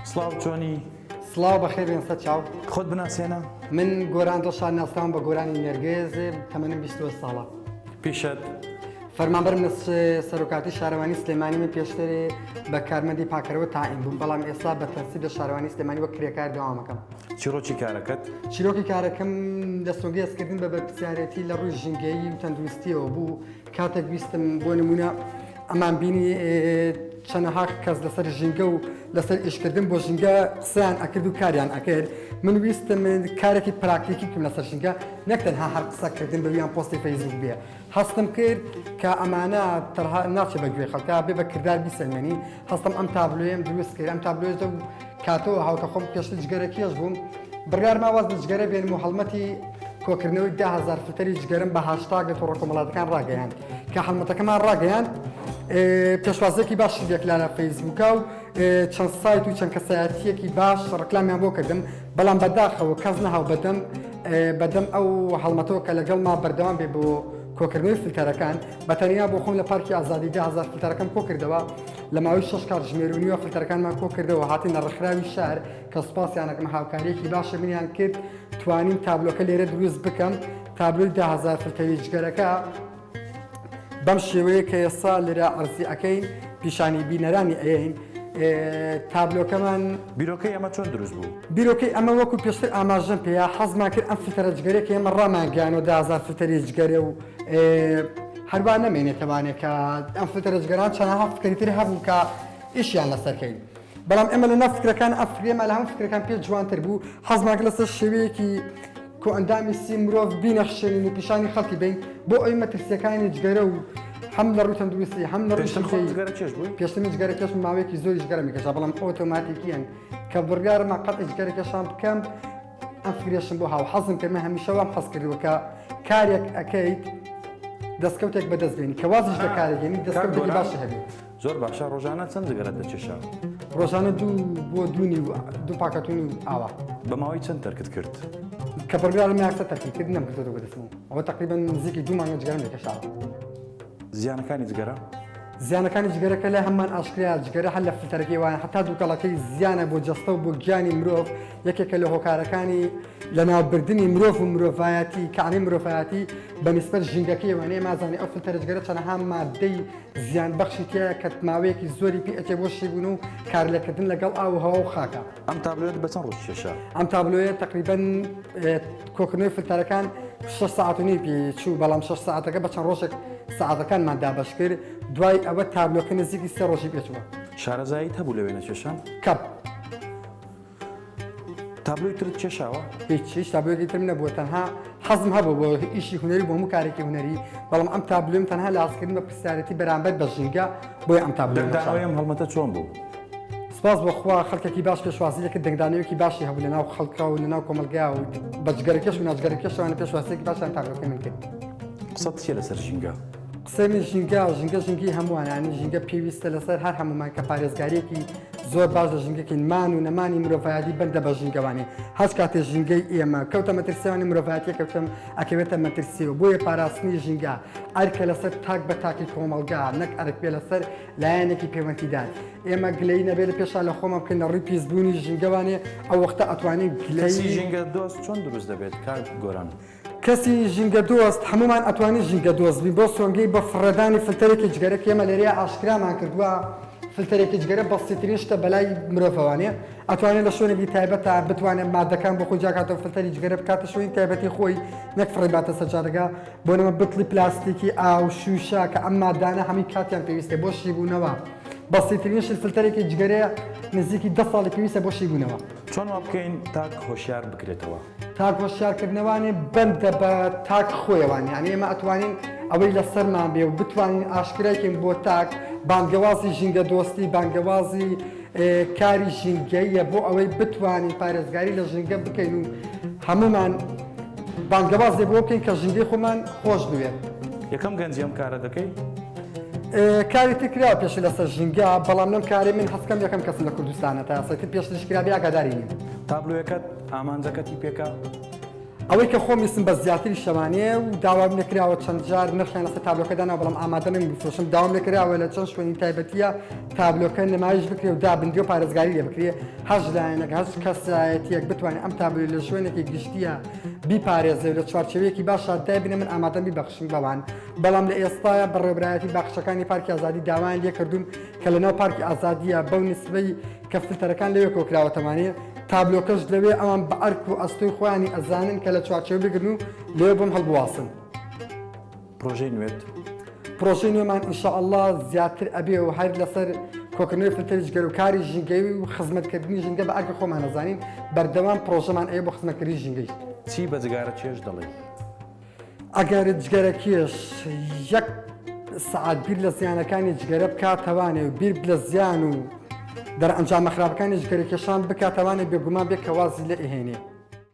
سڵاو چۆنی سڵاو بەخێر بێن سەر چاو. خۆت بناسیێنە من گۆران دۆشان ناسراوم بە گۆرانی نێرگێز تەمەنم 22 ساڵە. پیشت فەرمانبەرم لە سەرۆکاتی شارەوانی سلێمانی من پێشتر بە کارمەندی پاکەرەوە تاعین بووم، بەڵام ئێستا بە تەنسیب لە شارەوانی سلێمانی وەک کرێکار دەوامەکەم. چیرۆکی کارەکەت چیرۆکی کارەکەم دەستۆگی هەستکردن بە بەرپرسیارەتی لە ڕووی ژینگەیی و تەندروستیەوە بوو. کاتێک ویستم بۆ نمونە ئەمان بینی چەندەها کەس لەسەر ژینگە و لەسەر ئیشکردن بۆ ژینگە قسەیان ئەکرد و کاریان ئەکرد. من ویستم کارێکی پراکتیکی بکەم لەسەر ژینگە، نەک تەنها هەر قسەکردن بەویان پۆستی فەیسبوک بێ. هەستم کرد کە ئەمانە تەنها ناچێت بە گوێ خەڵکا بێ بە کردار بیسەلمێنی. هەستم ئەم تابلۆیم دروست کرد. ئەم تابلۆی کاتەوە هاوکە خۆم پێشتر جگەرەکێش بووم، بڕیارم ئاواز بە جگەرە بێنم و هەڵمەتی کۆکردنەوەی 10,000 فلتەری جگەرم بە هاشتاگ لە تۆڕە کۆمەڵاتەکان ڕاگەیاند کە هەڵمەتەکەمان ڕاگەیاند. پێشوازێکی باش شیرێکلا لە فەیسبووکە و چەند سایت و چەند کەسایەتیەکی باش ڕکلامیان بۆ کردم، بەڵام بەداخەوە کەس نەهاو بەدەم ئەو هەڵمەتەوە کە لەگەڵ ما بەردەوام بێ بۆ کۆکردنەوەی فلتەرەکان. بەتەنیا بۆ خۆم لە پارکی ئازادی 10,000 فلتەرەکەم کۆ کردەوە. لە ماوەی 6 کاتژمێر و نیوە فلتەرەکانمان کۆ کردەوە، هاتین لە ڕێکخراوی شار کە سوپاسیانەکەم هاوکاریەکی باشە منیان کرد توانیم تابلۆکە لێرە دروست بکەم. تابلۆی 10,000 فلتەری جگەرەکە بەم شێوەیە کە ئێستا لێرە عەرزی ئەەکەین پیشانی بینەرانی ئەین. تابلۆکەمان بیرۆکەی ئەمە چۆن دروست بوو؟ بیرۆکەی ئەمە وەکو پێشتر ئاماژەم پێیا حەزمان کرد ئەم فلتەرە جگەرێکی ئێمە ڕامانگەیانەوە 10,000 فلتەری جگەرێ و هەروە نەمێنێتەوانێت کە ئەم فلتەرە جگەران چەندەها فکرتر هەبوو کە ئیشیان لەسەرکەین. بەڵام ئێمە لە ناو فکرەکان ئەم فکرێمە لە هەموو فکرەکان پێ جوانتر بوو. حەزمان کرد لەسەر شێوەیەکی کۆ ئەندامی سی مرۆڤ بینەخشێنین و پیشانی خەڵکی بین بۆ ئەوی مەترسیەکانی جگەرە و هەم لە ڕووی تەندروستی هەم لە ڕووی پێشتر جگەرە کەش ماوەیەکی زۆری جگەرە میکەشە، بەڵام ئۆتۆماتیکیان کە بڕیارمە قەتعی جگەرە کەشان بکەم. ئەم فکرێشم بۆ هاو حەزم کردمە هەمیشە وام حەز کردووە کە کارێک ئەەکەیت دەستکەوتێک بەدەستبێنی کە وازش لە کارێکێنی دەستکەوتێکی باشە هەبێت. زۆر باشە. ڕۆژانە چەند جگەرە دەچێشە؟ ڕۆژانە دوو دوو پاکەتونی ئاوا. بە ماوەی چەند تەرکت کرد؟ کە بڕیارم یاکسە تەرکیکرد نەمکردەوە بەدەستمەوە. ئەوە تقریباً نزیکی 2 مانگە جگەرم لێکەشاوە. زیانەکانی جگەرە؟ زیانەکانی جگەرەکە لە هەمان ئاشکرا جگەرە هەل لە فلتەرەکەی وایە حتا دووکەڵەکەی زیانە بۆ جەستە و بۆ گیانی مرۆڤ. یەکێکە لە هۆکارەکانی لە ناوبردننی مرۆڤ و مرۆڤایەتی کەعنی مرۆڤایەتی بە نیسبەت ژینگەکەی وانەیە مازانانی ئەو فلتەرە جگەرە چەندەها مادەی زیان بەخشی تایە کە ماوەیەکی زۆری پێ ئەچێ بۆ شیبوون و کارلێکردن لەگەڵ ئاو و هەوا و خاکە. ئەم تابلۆیت بە چەند ڕۆژ چێشە؟ ئەم تابلۆیە تقریباً کۆکردنەوەی فلتەرەکان 6 ساعت و نیم پێچوو، بەڵام 6 ساعتەکە بە چەند ڕۆژێک ساعتەکانمان دابەش کرد. دوای ئەوە تابلۆکە نزیکی 3 ڕۆژی پێچووە. شارەزاییت هەبوو لەوێ نەچێشان؟ کەپ تابلۆی ترت چێشاوە؟ هیچ تابلۆیەکی ترم نەبووە، تەنها حەزم هەبوو بۆ ئیشی هونەری بۆ هەموو کارێکی هونەری، بەڵام ئەم تابلۆیم تەنها لە ئاسکردن بە پرسیارەتی بەرامبەر بە ژینگە بۆی ئەم تابلۆ دەنگدانەوەی هەڵمەتە چۆن بوو؟ سپاس بۆخوا خەڵکێکی باش پێشوازی کرد، دەنگدانەوەیەکی باشی هەبوو لەناو خەڵکا و لەناو کۆمەلگا و بە جگەرەکەش و ناجگەرەکەشەوانە پێشوازیێکی باشیان تابلۆکە من کرد. قسەت چییە لەسەر ژینگە؟ قسەمی ژینگەی هەمووانانی ژینگە پێویستە لەسەر هەر هەمومان کە پارێزگاریەکی زۆر باش لە ژینگەکەین مان و نەمانی مرۆڤایەتی بەندە بە ژینگەوانی. هەست کاتێ ژینگەی ئێمە کەوتە مەترسیەوانی مرۆڤایەتی کەوتم ئەکەوێتە مەترسیەوە بۆیە پاراستنی ژینگە ئەرکە لەسەر تاک بە تاکی کۆمەڵگا نەک ئەرک بێ لەسەر لایەنێکی پەیوەندیدار. ئێمە گلەی نەبێت لە پێشان لە خۆمە بکەین لە ڕووی پیسبوونی ژینگەوانێ ئەو وەختە ئەتوانین گلەی ژینگە دۆست چۆن دروست دەبێت کار گۆران؟ کەسی ژینگە دۆست هەمومان ئەتوانین ژینگە دۆست بین بۆ سۆنگەی بە فڕێدانی فلتەرێکی جگەرەکە ئێمە لێرەیە ئاشکرامان کردووە. فلتەرێکی جگەرە بەسیترین شتە بەلای مرۆڤەوانێ ئەتوانێت لە شوێنێکی تایبەتە بتوانێت مادەکان بۆ خۆی جاکاتەوە فلتەری جگەرە بکاتە شوێنی تایبەتی خۆی نەک فڕێباتە سەرجارەکە. بۆ نەمە بتڵی پلاستیکی ئاو شوشە کە ئەم مادانە هەمی کاتیان پێویستە بۆ شیبوونەوە. بەسیترین شت فلتەرێکی جگەرەیە نزیکی 10 ساڵی پێویستە بۆ شیبوونەوە. چۆن وا بکەین تاک هۆشیار بکرێتەوە؟ تاک هۆشیارکردنەوەوانێ بەندە بە تاک خۆیەوانی، یعنی ئێمە ئەتوانین ئەوەی لەسەرمان بێ و بتوانین ئاشکرایکەین بۆ تاک بانگەوازی ژینگە دۆستی بانگەوازی کاری ژینگەیە بۆ ئەوەی بتوانین پارێزگاری لە ژینگە بکەین و هەمومان بانگەوازێ بۆ بکەین کە ژینگەی خۆمان خۆش بوێت. یەکەم گەنجی ئەم کارە دەکەی؟ کاری تکرا پێش لەسەر ژینگە، بەڵام لەم کاری من هەستکەم یەکەم کەسم لە کوردستانە تا ئێستا پێشترشکرابی ئاگاداری نیم. تابلۆیەکەت ئامانجەکەتی پێکە؟ ئەوەی کە خۆم ویستم بە زیاتری شەوانەیە و داوام نەکراوە چەند جار نرخیان لەسەر تابلۆکەدانا بەڵام ئامادە نەبووفرۆشم داوام نەکراوە لە چەند شوێنی تایبەتیە تابلۆکە نمایش بکرێ و دابندی و پارێزگاری لێ بکرێ هەش لایەنێک هەش کەسایەتیەک بتوانێت ئەم تابلۆ لە شوێنێکی گشتیە بیپارێزێ لە چوارچێوەیەکی باشە دابینە من ئامادەم بیبەخشم بەوان بەڵام لە ئێستاە بەڕێوەبرایەتی باخچەکانی پارکی ئازادی داوایان لێ کردوون کە لەناو پارکی ئازادیە بەو نسبەی کە فلتەرەکان لەوێ کۆکراوەتەمانەیە تابلۆکەش لەوێ ئەوان بە ئەرک و ئەستۆی خۆیانی ئەزانن کە لە چوارچێوە بگرن و لێ بۆم هەڵبواسن. پرۆژەی نوێت پرۆژەی نوێمان ئینشاءالله زیاتر ئەبێ و هەر لەسەر کۆکردنەوەی فلتەری جگەر و کاری ژینگەوی و خزمەتکردنی ژینگە بە ئەرکە خۆمان نەزانین بەردەوام پرۆژەمان ئەیە بۆ خزمەتکردنی ژینگەی. چی بە جگارە چێش دەڵێ؟ ئەگەر جگەرە کێش یەک سعات بیر لە زیانەکانی جگەرە بکاتەوانێ و بیر لە زیان و دەرئەنجامە خراپەکانی جگەرە کێشان بکاتەوانێ بێگومان بێت کە وازی لە ئێهێنێ.